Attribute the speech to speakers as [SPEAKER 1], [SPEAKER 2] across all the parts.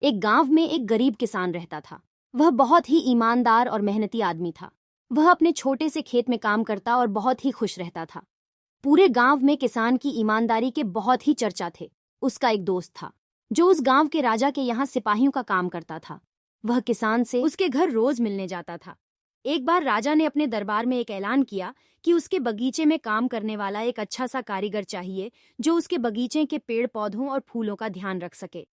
[SPEAKER 1] एक गांव में एक गरीब किसान रहता था। वह बहुत ही ईमानदार और मेहनती आदमी था। वह अपने छोटे से खेत में काम करता और बहुत ही खुश रहता था। पूरे गांव में किसान की ईमानदारी के बहुत ही चर्चा थे। उसका एक दोस्त था जो उस गांव के राजा के यहाँ सिपाहियों का काम करता था। वह किसान से उसके घर रोज मिलने जाता था। एक बार राजा ने अपने दरबार में एक ऐलान किया कि उसके बगीचे में काम करने वाला एक अच्छा सा कारीगर चाहिए जो उसके बगीचे के पेड़ पौधों और फूलों का ध्यान रख सके।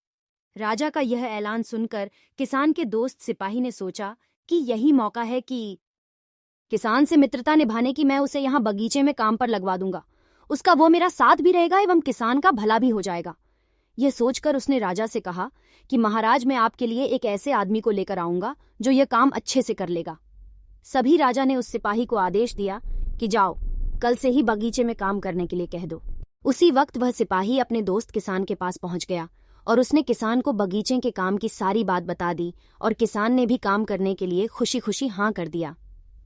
[SPEAKER 1] राजा का यह ऐलान सुनकर किसान के दोस्त सिपाही ने सोचा कि यही मौका है कि किसान से मित्रता निभाने की मैं उसे यहाँ बगीचे में काम पर लगवा दूंगा। उसका वो मेरा साथ भी रहेगा एवं किसान का भला भी हो जाएगा। यह सोचकर उसने राजा से कहा कि महाराज, मैं आपके लिए एक ऐसे आदमी को लेकर आऊंगा जो यह काम अच्छे से कर लेगा। सभी राजा ने उस सिपाही को आदेश दिया कि जाओ, कल से ही बगीचे में काम करने के लिए कह दो। उसी वक्त वह सिपाही अपने दोस्त किसान के पास पहुंच गया और उसने किसान को बगीचे के काम की सारी बात बता दी और किसान ने भी काम करने के लिए खुशी खुशी हाँ कर दिया।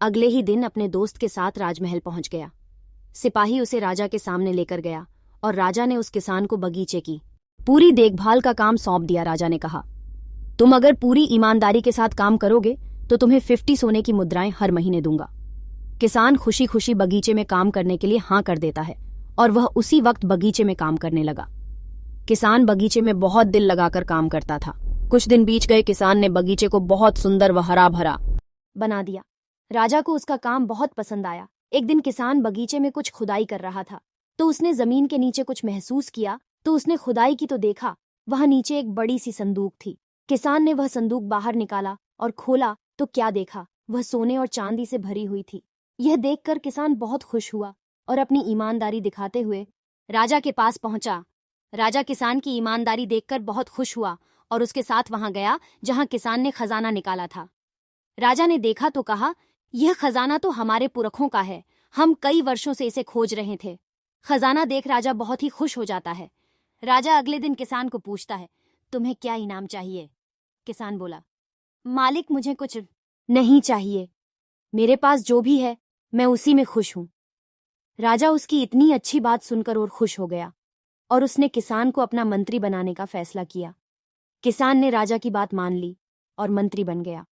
[SPEAKER 1] अगले ही दिन अपने दोस्त के साथ राजमहल पहुंच गया। सिपाही उसे राजा के सामने लेकर गया और राजा ने उस किसान को बगीचे की पूरी देखभाल का काम सौंप दिया। राजा ने कहा, तुम अगर पूरी ईमानदारी के साथ काम करोगे तो तुम्हें 50 सोने की मुद्राएं हर महीने दूंगा। किसान खुशी खुशी बगीचे में काम करने के लिए हाँ कर देता है और वह उसी वक्त बगीचे में काम करने लगा। किसान बगीचे में बहुत दिल लगाकर काम करता था। कुछ दिन बीत गए। किसान ने बगीचे को बहुत सुंदर व हरा भरा बना दिया। राजा को उसका काम बहुत पसंद आया। एक दिन किसान बगीचे में कुछ खुदाई कर रहा था तो उसने जमीन के नीचे कुछ महसूस किया। तो उसने खुदाई की तो देखा वहां नीचे एक बड़ी सी संदूक थी। किसान ने वह संदूक बाहर निकाला और खोला तो क्या देखा, वह सोने और चांदी से भरी हुई थी। यह देखकर किसान बहुत खुश हुआ और अपनी ईमानदारी दिखाते हुए राजा के पास पहुंचा। राजा किसान की ईमानदारी देखकर बहुत खुश हुआ और उसके साथ वहां गया जहां किसान ने खजाना निकाला था। राजा ने देखा तो कहा, यह खजाना तो हमारे पुरखों का है, हम कई वर्षों से इसे खोज रहे थे। खजाना देख राजा बहुत ही खुश हो जाता है। राजा अगले दिन किसान को पूछता है, तुम्हें क्या इनाम चाहिए? किसान बोला, मालिक, मुझे कुछ नहीं चाहिए, मेरे पास जो भी है मैं उसी में खुश हूं। राजा उसकी इतनी अच्छी बात सुनकर और खुश हो गया और उसने किसान को अपना मंत्री बनाने का फैसला किया। किसान ने राजा की बात मान ली और मंत्री बन गया।